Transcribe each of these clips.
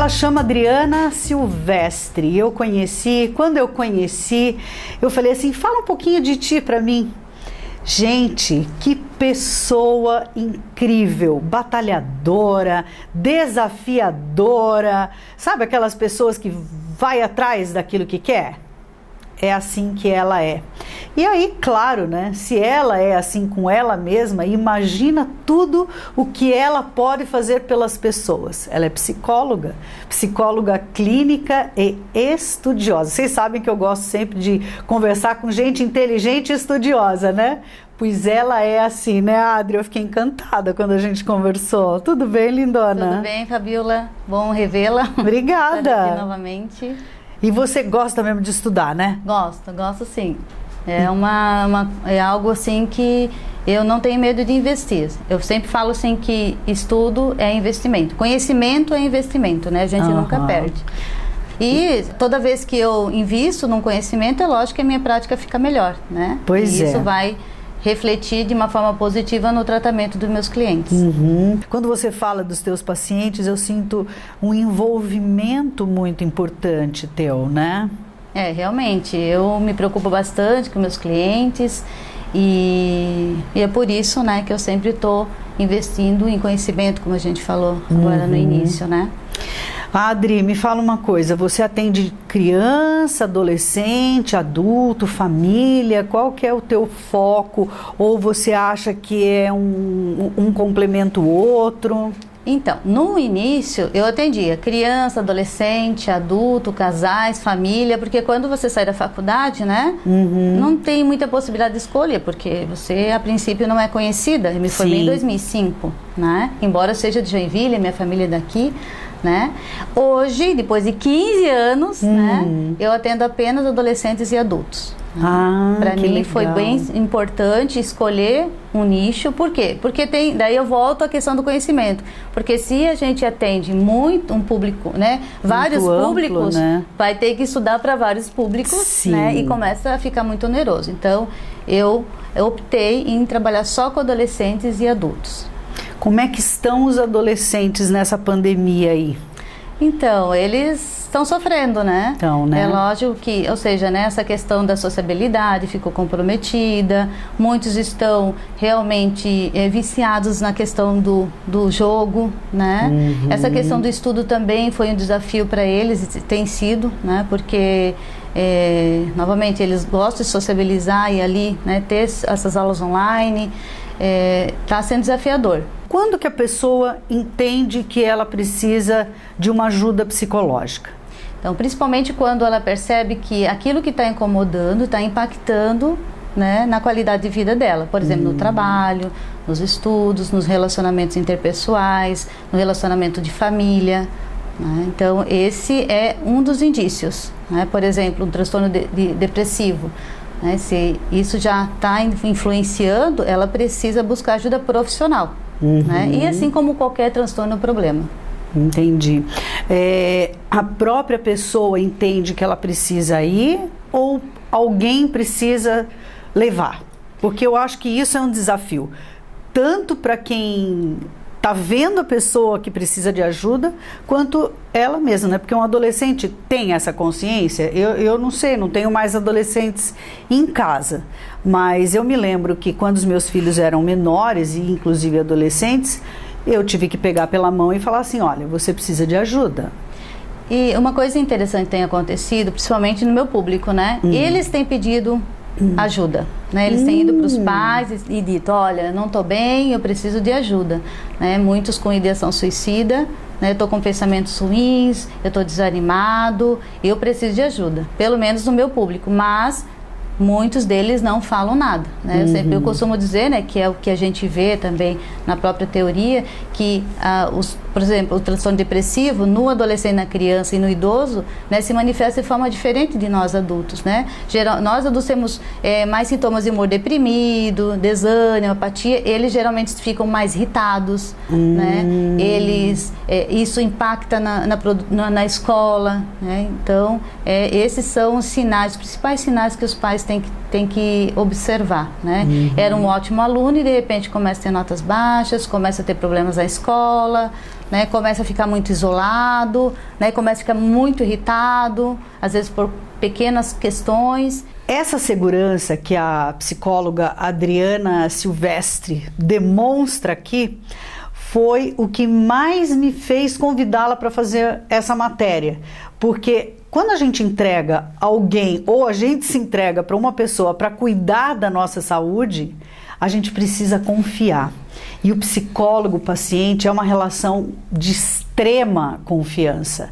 Ela chama Adriana Silvestre. Quando eu conheci, eu falei assim, fala um pouquinho de ti para mim. Gente, que pessoa incrível, batalhadora, desafiadora, sabe aquelas pessoas que vai atrás daquilo que quer? É assim que ela é. E aí, claro, né? Se ela é assim com ela mesma, imagina tudo o que ela pode fazer pelas pessoas. Ela é psicóloga clínica e estudiosa. Vocês sabem que eu gosto sempre de conversar com gente inteligente e estudiosa, né? Pois ela é assim, né, Adri? Eu fiquei encantada quando a gente conversou. Tudo bem, lindona? Tudo bem, Fabiola. Bom revê-la. Obrigada. Aqui novamente. E você gosta mesmo de estudar, né? Gosto sim. É algo assim que eu não tenho medo de investir. Eu sempre falo assim que estudo é investimento. Conhecimento é investimento, né? A gente nunca perde. E toda vez que eu invisto num conhecimento, é lógico que a minha prática fica melhor, né? Pois e é. Isso vai refletir de uma forma positiva no tratamento dos meus clientes. Quando você fala dos teus pacientes, eu sinto um envolvimento muito importante teu, né? Realmente, eu me preocupo bastante com meus clientes e é por isso, né, que eu sempre estou investindo em conhecimento, como a gente falou agora no início, né? Adri, me fala uma coisa, você atende criança, adolescente, adulto, família, qual que é o teu foco? Ou você acha que é um complementa o outro? Então, no início eu atendia criança, adolescente, adulto, casais, família, porque quando você sai da faculdade, né, não tem muita possibilidade de escolha, porque você a princípio não é conhecida. Eu me formei em 2005, né, embora eu seja de Joinville, minha família é daqui, né. Hoje, depois de 15 anos, né, eu atendo apenas adolescentes e adultos. Para mim legal. Foi bem importante escolher um nicho. Por quê? Porque daí eu volto à questão do conhecimento. Porque se a gente atende um público, né, vários públicos, né, vai ter que estudar para vários públicos, né, e começa a ficar muito oneroso. Então eu optei em trabalhar só com adolescentes e adultos. Como é que estão os adolescentes nessa pandemia aí? Então, eles estão sofrendo, né? Então, né? É lógico que, ou seja, né, essa questão da sociabilidade ficou comprometida, muitos estão realmente viciados na questão do jogo, né? Essa questão do estudo também foi um desafio para eles, tem sido, né? Porque, novamente, eles gostam de sociabilizar e ali, né, ter essas aulas online, está sendo desafiador. Quando que a pessoa entende que ela precisa de uma ajuda psicológica? Então, principalmente quando ela percebe que aquilo que está incomodando, está impactando, né, na qualidade de vida dela. Por exemplo, no trabalho, nos estudos, nos relacionamentos interpessoais, no relacionamento de família, né? Então, esse é um dos indícios, né? Por exemplo, um transtorno depressivo. Né? Se isso já está influenciando, ela precisa buscar ajuda profissional. Né? E assim como qualquer transtorno ou problema. Entendi. A própria pessoa entende que ela precisa ir ou alguém precisa levar? Porque eu acho que isso é um desafio, tanto para quem está vendo a pessoa que precisa de ajuda, quanto ela mesma, né? Porque um adolescente tem essa consciência. Eu não sei, não tenho mais adolescentes em casa, mas eu me lembro que quando os meus filhos eram menores, e inclusive adolescentes, eu tive que pegar pela mão e falar assim, olha, você precisa de ajuda. E uma coisa interessante tem acontecido, principalmente no meu público, né? Eles têm pedido ajuda, né? Eles têm ido para os pais e dito, olha, não estou bem, eu preciso de ajuda, né? Muitos com ideação suicida, né? Eu estou com pensamentos ruins, eu estou desanimado, eu preciso de ajuda, pelo menos no meu público, mas muitos deles não falam nada, né? Eu costumo dizer, né, que é o que a gente vê também na própria teoria, que por exemplo, o transtorno depressivo no adolescente, na criança e no idoso, né, se manifesta de forma diferente de nós adultos, né? Nós adultos temos mais sintomas de humor deprimido, desânimo, apatia. Eles geralmente ficam mais irritados, né? Isso impacta na escola, né? Então, esses são os sinais, os principais sinais que os pais têm que observar, né? Era um ótimo aluno e de repente começa a ter notas baixas, começa a ter problemas na escola, né, começa a ficar muito isolado, né, começa a ficar muito irritado, às vezes por pequenas questões. Essa segurança que a psicóloga Adriana Silvestre demonstra aqui foi o que mais me fez convidá-la para fazer essa matéria, porque quando a gente entrega alguém ou a gente se entrega para uma pessoa para cuidar da nossa saúde, a gente precisa confiar. E o psicólogo-paciente é uma relação de extrema confiança.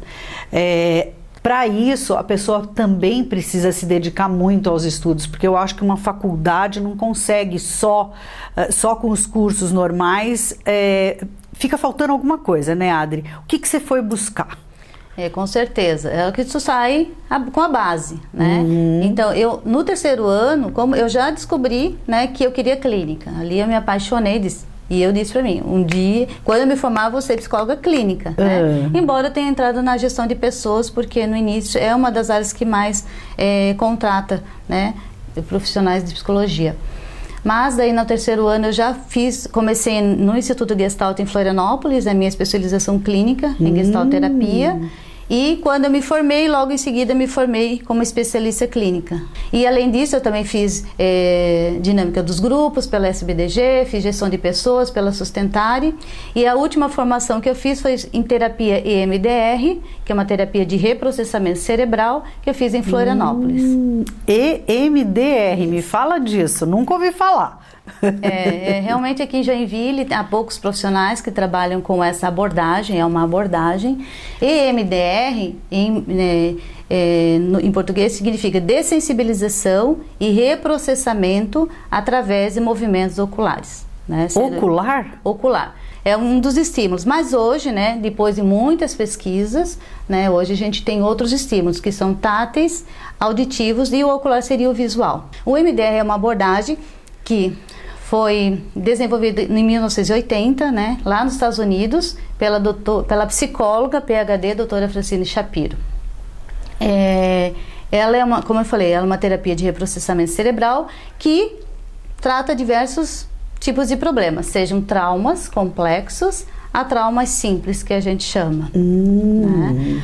Para isso, a pessoa também precisa se dedicar muito aos estudos, porque eu acho que uma faculdade não consegue só com os cursos normais, fica faltando alguma coisa, né, Adri? O que você foi buscar? Com certeza, é o que tu sai com a base, né? Então, eu no terceiro ano, como eu já descobri, né, que eu queria clínica, ali eu me apaixonei e eu disse pra mim, um dia, quando eu me formar, vou ser psicóloga clínica, né? Embora eu tenha entrado na gestão de pessoas, porque no início é uma das áreas que mais contrata, né, profissionais de psicologia. Mas daí no terceiro ano eu já comecei no Instituto Gestalt em Florianópolis, a minha especialização clínica em Gestalt terapia. E quando eu me formei, logo em seguida me formei como especialista clínica. E além disso eu também fiz dinâmica dos grupos pela SBDG, fiz gestão de pessoas pela Sustentare. E a última formação que eu fiz foi em terapia EMDR, que é uma terapia de reprocessamento cerebral, que eu fiz em Florianópolis. EMDR, me fala disso, nunca ouvi falar. Realmente aqui em Joinville há poucos profissionais que trabalham com essa abordagem, é uma abordagem. EMDR em português significa dessensibilização e reprocessamento através de movimentos oculares, né? Ocular? Ocular. É um dos estímulos, mas hoje, né, depois de muitas pesquisas, né, hoje a gente tem outros estímulos que são táteis, auditivos e o ocular seria o visual. O MDR é uma abordagem que foi desenvolvida em 1980, né, lá nos Estados Unidos, pela psicóloga PhD, doutora Francine Shapiro. Ela é como eu falei, ela é uma terapia de reprocessamento cerebral que trata diversos tipos de problemas, sejam traumas complexos a traumas simples, que a gente chama. Né?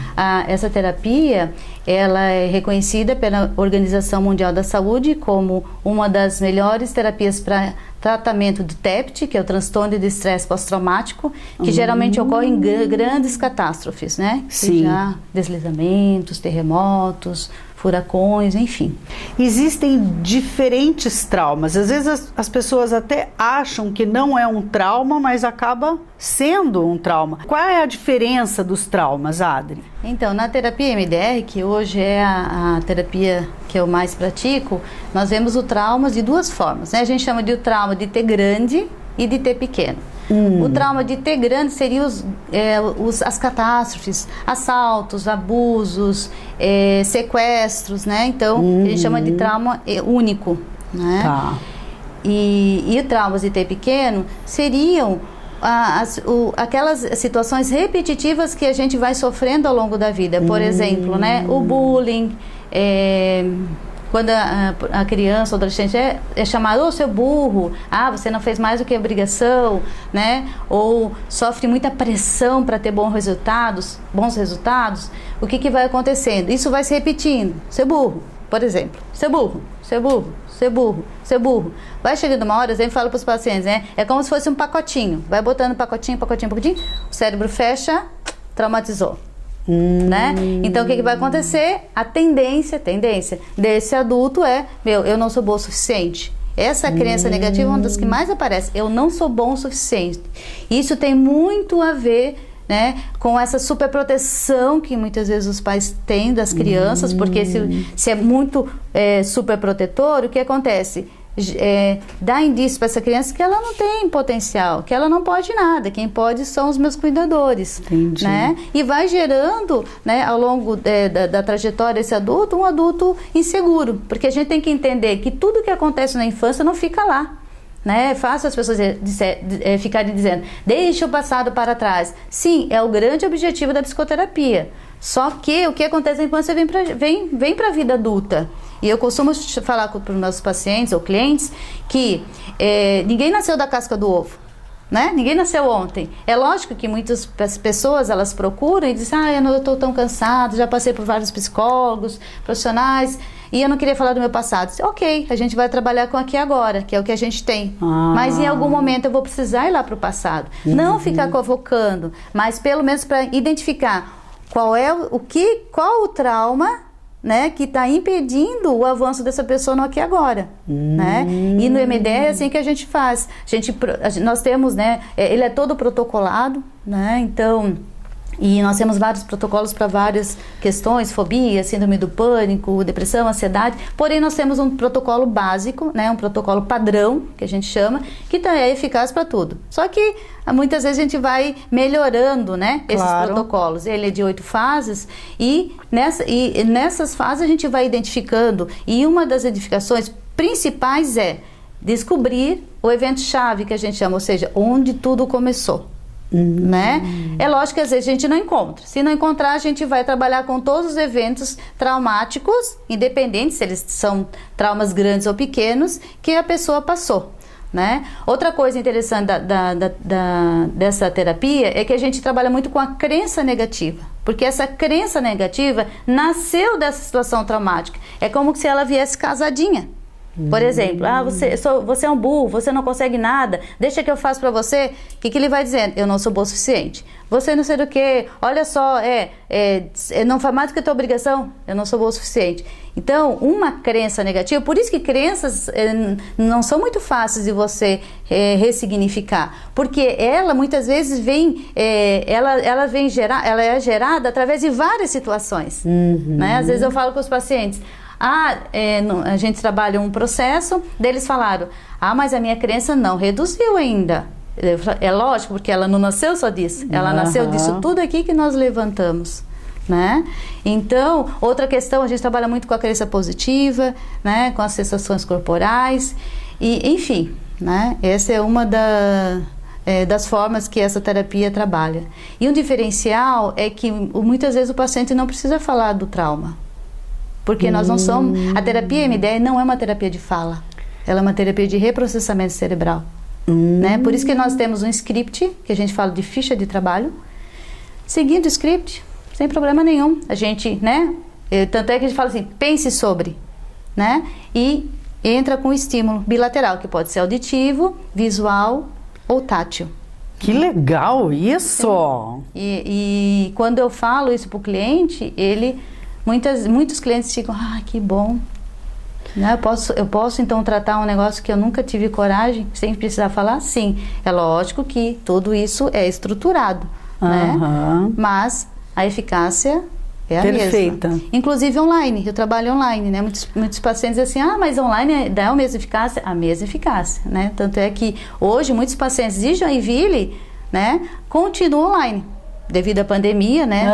Essa terapia, ela é reconhecida pela Organização Mundial da Saúde como uma das melhores terapias para tratamento do TEPT, que é o transtorno de estresse pós-traumático, que geralmente ocorre em grandes catástrofes, né? Sim. Já deslizamentos, terremotos, furacões, enfim. Existem diferentes traumas. Às vezes as pessoas até acham que não é um trauma, mas acaba sendo um trauma. Qual é a diferença dos traumas, Adri? Então, na terapia MDR, que hoje é a terapia que eu mais pratico, nós vemos o trauma de duas formas, né? A gente chama de o trauma de T grande e de T pequeno. O trauma de T grande seria as catástrofes, assaltos, abusos, sequestros, né? Então, a gente chama de trauma único, né? Tá. E traumas de T pequeno seriam aquelas situações repetitivas que a gente vai sofrendo ao longo da vida. Por exemplo, né? O bullying, quando a criança ou adolescente é chamado, ô seu burro, você não fez mais do que a obrigação, né? Ou sofre muita pressão para ter bons resultados, o que vai acontecendo? Isso vai se repetindo. Seu burro, por exemplo. Seu burro, seu burro, seu burro, seu burro. Vai chegando uma hora, eu sempre falo para os pacientes, né? É como se fosse um pacotinho. Vai botando pacotinho, o cérebro fecha, traumatizou. Né? Então o que vai acontecer? A tendência desse adulto eu não sou bom o suficiente. Essa crença negativa é uma das que mais aparece. Eu não sou bom o suficiente. Isso tem muito a ver, né, com essa superproteção que muitas vezes os pais têm das crianças, porque se é muito superprotetor, o que acontece? Dá indício para essa criança que ela não tem potencial, que ela não pode nada, quem pode são os meus cuidadores. Entendi. Né? E vai gerando, né, ao longo da trajetória desse adulto, um adulto inseguro, porque a gente tem que entender que tudo que acontece na infância não fica lá. Né? É fácil as pessoas ficarem dizendo, deixa o passado para trás. Sim, é o grande objetivo da psicoterapia. Só que o que acontece na infância vem para a vida adulta. E eu costumo falar para os meus pacientes ou clientes que ninguém nasceu da casca do ovo. né? Ninguém nasceu ontem. É lógico que muitas pessoas, elas procuram e dizem, eu não estou tão cansado, já passei por vários psicólogos, profissionais, e eu não queria falar do meu passado. Ok, a gente vai trabalhar com aqui e agora, que é o que a gente tem. Mas em algum momento eu vou precisar ir lá para o passado. Não ficar convocando, mas pelo menos para identificar qual o trauma, né, que está impedindo o avanço dessa pessoa no aqui e agora, né? E no MDR é assim que a gente faz. Nós temos, né, ele é todo protocolado, né? Então, e nós temos vários protocolos para várias questões, fobia, síndrome do pânico, depressão, ansiedade. Porém, nós temos um protocolo básico, né, um protocolo padrão, que a gente chama, que é eficaz para tudo. Só que muitas vezes a gente vai melhorando, né, esses protocolos. Ele é de 8 fases e nessas fases a gente vai identificando. E uma das identificações principais é descobrir o evento-chave, que a gente chama, ou seja, onde tudo começou. Né? É lógico que às vezes a gente não encontra. Se não encontrar, a gente vai trabalhar com todos os eventos traumáticos, independente se eles são traumas grandes ou pequenos, que a pessoa passou, né? Outra coisa interessante dessa terapia é que a gente trabalha muito com a crença negativa, porque essa crença negativa nasceu dessa situação traumática. É como se ela viesse casadinha. Por exemplo, você é um burro, você não consegue nada, deixa que eu faço pra você. O que ele vai dizendo? Eu não sou boa o suficiente. Você não sei do que, olha só, não faz mais do que a tua obrigação, eu não sou boa o suficiente. Então, uma crença negativa, por isso que crenças não são muito fáceis de você ressignificar, porque ela muitas vezes vem, ela é gerada através de várias situações, né? Às vezes eu falo com os pacientes, a gente trabalha um processo, deles falaram, mas a minha crença não reduziu ainda. É lógico, porque ela não nasceu só disso, ela nasceu disso tudo aqui que nós levantamos, né? Então, outra questão, a gente trabalha muito com a crença positiva, né? Com as sensações corporais, e enfim, né? Essa é uma das formas que essa terapia trabalha. E um diferencial é que muitas vezes o paciente não precisa falar do trauma. Porque nós não somos... A terapia MDR não é uma terapia de fala. Ela é uma terapia de reprocessamento cerebral. Né? Por isso que nós temos um script, que a gente fala de ficha de trabalho. Seguindo o script, sem problema nenhum. A gente, né? Tanto é que a gente fala assim, pense sobre. Né? E entra com estímulo bilateral, que pode ser auditivo, visual ou tátil. Que legal isso! E quando eu falo isso para o cliente, muitos clientes ficam, que bom, né? Eu posso então tratar um negócio que eu nunca tive coragem, sem precisar falar? Sim, é lógico que tudo isso é estruturado, né? Mas a eficácia é a mesma. Inclusive online, eu trabalho online, né? Muitos pacientes dizem assim, mas online dá a mesma eficácia? A mesma eficácia, né? Tanto é que hoje muitos pacientes de Joinville, né, continuam online. Devido à pandemia, né,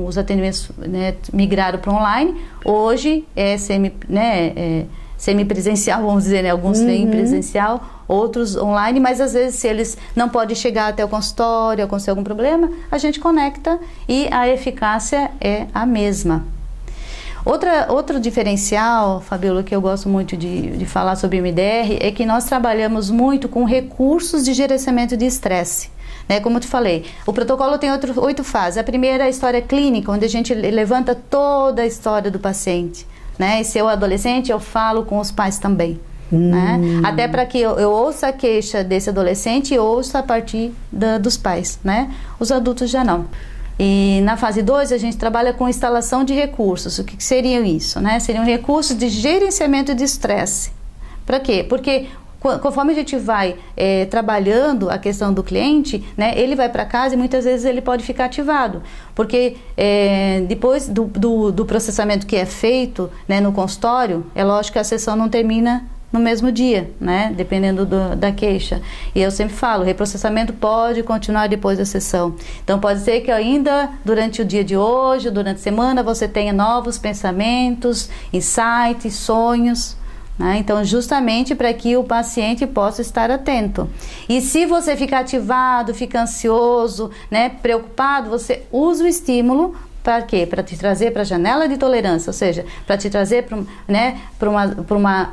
os atendimentos, né, migraram para online. Hoje é semipresencial, vamos dizer, né, alguns têm presencial, outros online, mas às vezes se eles não podem chegar até o consultório, acontecer algum problema, a gente conecta e a eficácia é a mesma. Outro diferencial, Fabiola, que eu gosto muito de falar sobre MDR, é que nós trabalhamos muito com recursos de gerenciamento de estresse. Né, como eu te falei, o protocolo tem 8 fases. A primeira é a história clínica, onde a gente levanta toda a história do paciente. Né? E se eu adolescente, eu falo com os pais também. Né? Até para que eu ouça a queixa desse adolescente e ouça a partir dos pais. Né? Os adultos já não. E na fase 2 a gente trabalha com instalação de recursos. O que seriam isso? Né? Seriam recursos de gerenciamento de estresse. Para quê? Porque conforme a gente vai trabalhando a questão do cliente, né, ele vai para casa e muitas vezes ele pode ficar ativado, porque depois do processamento que é feito, né, no consultório, é lógico que a sessão não termina no mesmo dia, né, dependendo da queixa. E eu sempre falo, o reprocessamento pode continuar depois da sessão. Então pode ser que ainda durante o dia de hoje, durante a semana, você tenha novos pensamentos, insights, sonhos. Né? Então, justamente para que o paciente possa estar atento. E se você ficar ativado, fica ansioso, né, preocupado, você usa o estímulo para quê? Para te trazer para a janela de tolerância, ou seja, para te trazer para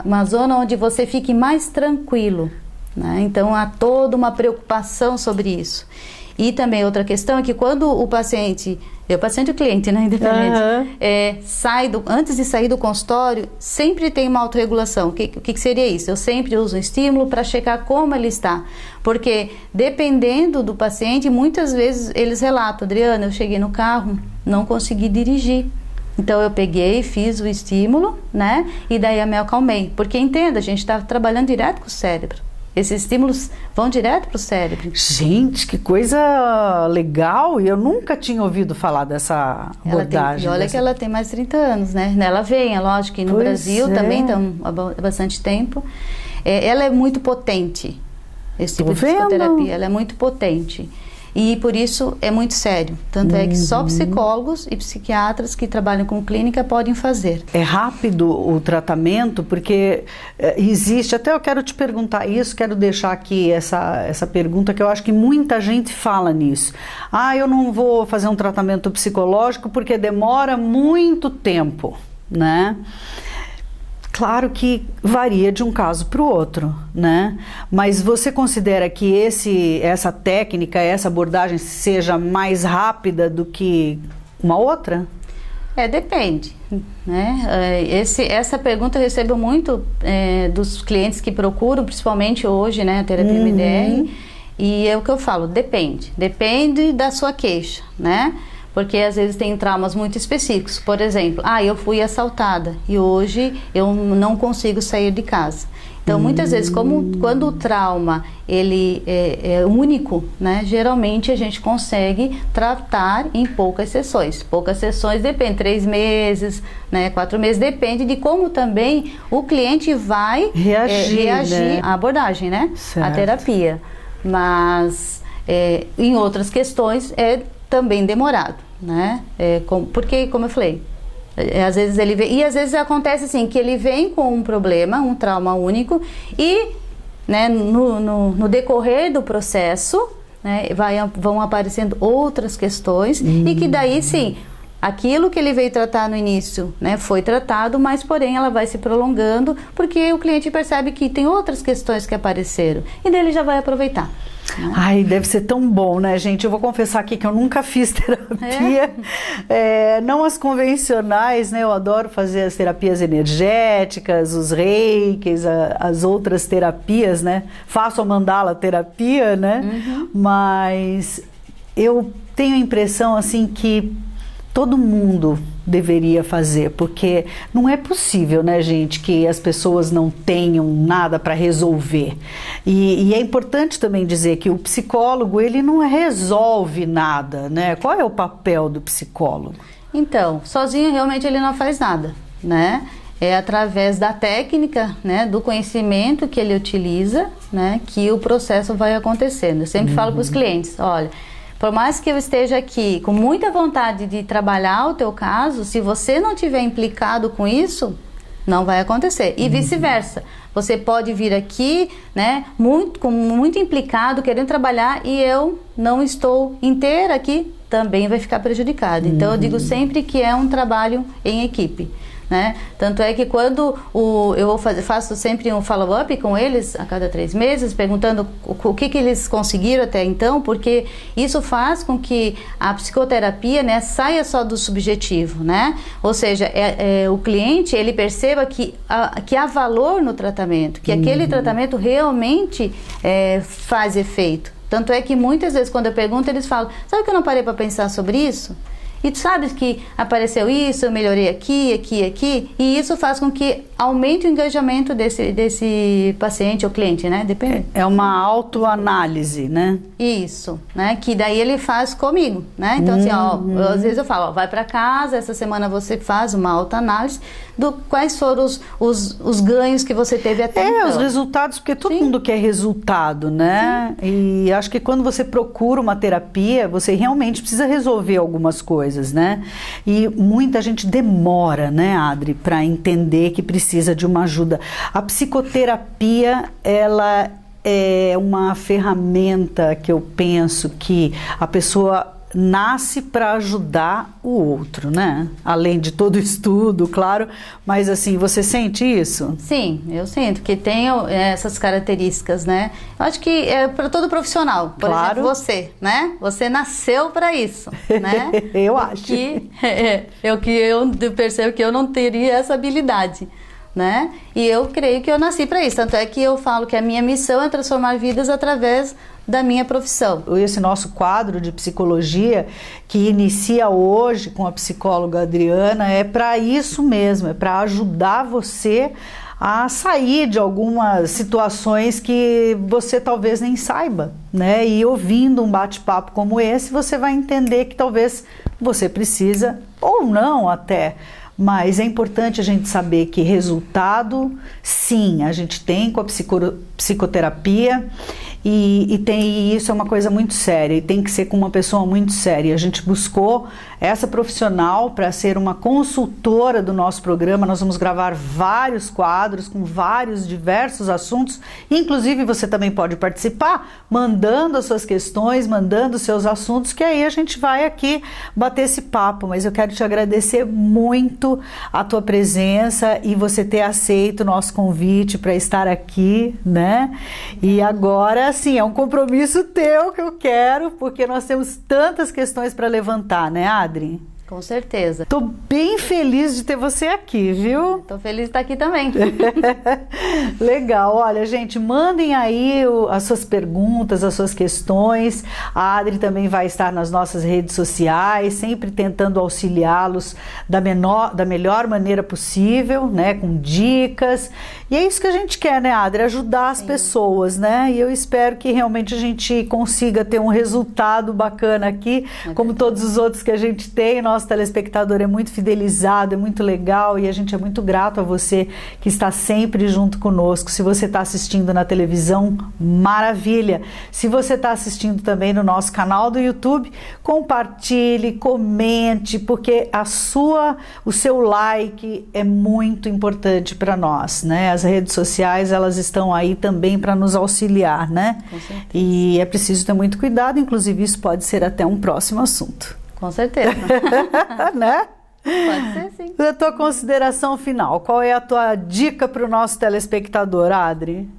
uma zona onde você fique mais tranquilo. né? Então há toda uma preocupação sobre isso. E também outra questão é que quando o paciente e o cliente, né, independente, antes de sair do consultório, sempre tem uma autorregulação. O que seria isso? Eu sempre uso um estímulo para checar como ele está. Porque dependendo do paciente, muitas vezes eles relatam: Adriana, eu cheguei no carro, não consegui dirigir. Então eu peguei, fiz o estímulo, né, e daí eu me acalmei. Porque entenda, a gente está trabalhando direto com o cérebro. Esses estímulos vão direto para o cérebro. Gente, que coisa legal! E eu nunca tinha ouvido falar dessa abordagem. Olha que ela tem mais de 30 anos, né? Ela vem, é lógico que no Brasil também está há bastante tempo. Ela é muito potente, esse tipo de psicoterapia. Ela é muito potente. E por isso é muito sério. Tanto é que só psicólogos e psiquiatras que trabalham com clínica podem fazer. É rápido o tratamento, porque existe, até eu quero te perguntar isso, quero deixar aqui essa pergunta, que eu acho que muita gente fala nisso. Eu não vou fazer um tratamento psicológico porque demora muito tempo, né? Claro que varia de um caso para o outro, né? Mas você considera que essa técnica, essa abordagem seja mais rápida do que uma outra? Depende, né? Essa pergunta eu recebo muito dos clientes que procuram, principalmente hoje, né, a terapia MDR. E é o que eu falo, depende da sua queixa, né? Porque às vezes tem traumas muito específicos. Por exemplo, eu fui assaltada e hoje eu não consigo sair de casa. Então, muitas vezes, quando o trauma ele é único, né, geralmente a gente consegue tratar em poucas sessões. Poucas sessões depende, 3 meses, né, 4 meses, depende de como também o cliente vai reagir, né, à abordagem, né, à terapia. Mas em outras questões também demorado, né? Porque, como eu falei, às vezes ele vem, e às vezes acontece assim, que ele vem com um problema, um trauma único, e, né, no decorrer do processo, né, vão aparecendo outras questões, e que daí sim, aquilo que ele veio tratar no início, né, foi tratado, mas porém ela vai se prolongando, porque o cliente percebe que tem outras questões que apareceram, e daí ele já vai aproveitar. Ai, deve ser tão bom, né, gente? Eu vou confessar aqui que eu nunca fiz terapia, não as convencionais, né? Eu adoro fazer as terapias energéticas, os reikis, as outras terapias, né? Faço a mandala terapia, né? Mas eu tenho a impressão, assim, que todo mundo deveria fazer, porque não é possível, né, gente, que as pessoas não tenham nada para resolver. E é importante também dizer que o psicólogo, ele não resolve nada, né? Qual é o papel do psicólogo? Então, sozinho realmente ele não faz nada, né? É através da técnica, né, do conhecimento que ele utiliza, né, que o processo vai acontecendo. Eu sempre falo para os clientes, olha, por mais que eu esteja aqui com muita vontade de trabalhar o teu caso, se você não tiver implicado com isso, não vai acontecer. E vice-versa. Você pode vir aqui, né, muito implicado, querendo trabalhar, e eu não estou inteira aqui, também vai ficar prejudicado. Então eu digo sempre que é um trabalho em equipe, né? Tanto é que quando faço sempre um follow-up com eles a cada 3 meses, perguntando o que eles conseguiram até então, porque isso faz com que a psicoterapia, né, saia só do subjetivo, né? Ou seja, o cliente, ele perceba que há valor no tratamento, que aquele tratamento realmente faz efeito. Tanto é que muitas vezes quando eu pergunto, eles falam, sabe que eu não parei para pensar sobre isso? E tu sabes que apareceu isso, eu melhorei aqui, e isso faz com que aumente o engajamento desse paciente ou cliente, né? Depende. É uma autoanálise, né? Isso, né? Que daí ele faz comigo, né? Então, assim, às vezes eu falo, vai para casa, essa semana você faz uma autoanálise do quais foram os ganhos que você teve até então. Os resultados, porque todo mundo quer resultado, né? Sim. E acho que quando você procura uma terapia, você realmente precisa resolver algumas coisas, né? E muita gente demora, né, Adri, para entender que precisa de uma ajuda. A psicoterapia, ela é uma ferramenta que eu penso que a pessoa nasce para ajudar o outro, né? Além de todo o estudo, claro, mas assim, você sente isso? Sim, eu sinto que tem essas características, né? Eu acho que é para todo profissional, por Claro. exemplo, você, né? Você nasceu para isso, né? Eu acho. Que eu percebo que eu não teria essa habilidade, né? E eu creio que eu nasci para isso, tanto é que eu falo que a minha missão é transformar vidas através da minha profissão. Esse nosso quadro de psicologia, que inicia hoje com a psicóloga Adriana, é para isso mesmo, é para ajudar você a sair de algumas situações que você talvez nem saiba, né? E ouvindo um bate-papo como esse, você vai entender que talvez você precisa, ou não até, mas é importante a gente saber que resultado, sim, a gente tem com a psicoterapia e isso é uma coisa muito séria e tem que ser com uma pessoa muito séria. A gente buscou essa profissional para ser uma consultora do nosso programa. Nós vamos gravar vários quadros com vários diversos assuntos, inclusive você também pode participar mandando as suas questões, mandando os seus assuntos, que aí a gente vai aqui bater esse papo. Mas eu quero te agradecer muito a tua presença e você ter aceito o nosso convite para estar aqui, né? E agora, sim, é um compromisso teu que eu quero, porque nós temos tantas questões para levantar, né, Adri? Com certeza. Tô bem feliz de ter você aqui, viu? Tô feliz de estar aqui também. Legal, olha, gente, mandem aí as suas perguntas, as suas questões. A Adri também vai estar nas nossas redes sociais, sempre tentando auxiliá-los da melhor maneira possível, né, com dicas. E é isso que a gente quer, né, Adri? Ajudar as pessoas, né? E eu espero que realmente a gente consiga ter um resultado bacana aqui, como todos os outros que a gente tem. Nosso telespectador é muito fidelizado, é muito legal e a gente é muito grato a você que está sempre junto conosco. Se você está assistindo na televisão, maravilha! Se você está assistindo também no nosso canal do YouTube, compartilhe, comente, porque o seu like é muito importante para nós, né? As redes sociais, elas estão aí também para nos auxiliar, né? Com certeza. E é preciso ter muito cuidado, inclusive isso pode ser até um próximo assunto. Com certeza. Né? Pode ser, sim. A tua consideração final, qual é a tua dica para o nosso telespectador, Adri?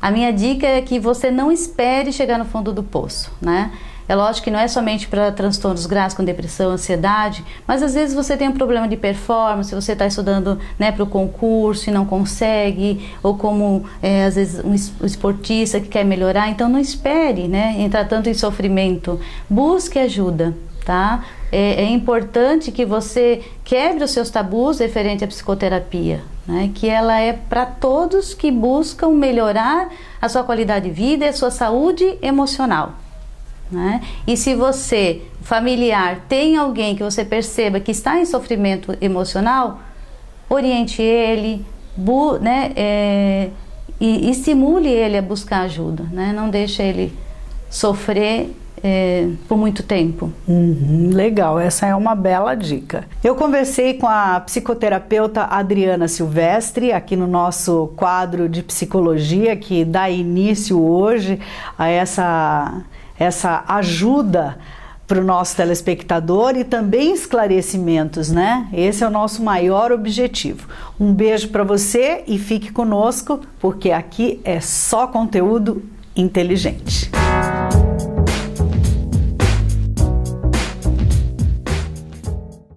A minha dica é que você não espere chegar no fundo do poço, né? É lógico que não é somente para transtornos graves com depressão, ansiedade, mas às vezes você tem um problema de performance, você está estudando, né, para o concurso e não consegue, ou como às vezes um esportista que quer melhorar, então não espere, né, entrar tanto em sofrimento, busque ajuda, tá? É importante que você quebre os seus tabus referente à psicoterapia, né, que ela é para todos que buscam melhorar a sua qualidade de vida e a sua saúde emocional. Né? E se você, familiar, tem alguém que você perceba que está em sofrimento emocional, oriente ele, né, e estimule ele a buscar ajuda, né? Não deixe ele sofrer por muito tempo. Legal, essa é uma bela dica. Eu conversei com a psicoterapeuta Adriana Silvestre aqui no nosso quadro de psicologia que dá início hoje a essa ajuda para o nosso telespectador e também esclarecimentos, né? Esse é o nosso maior objetivo. Um beijo para você e fique conosco, porque aqui é só conteúdo inteligente.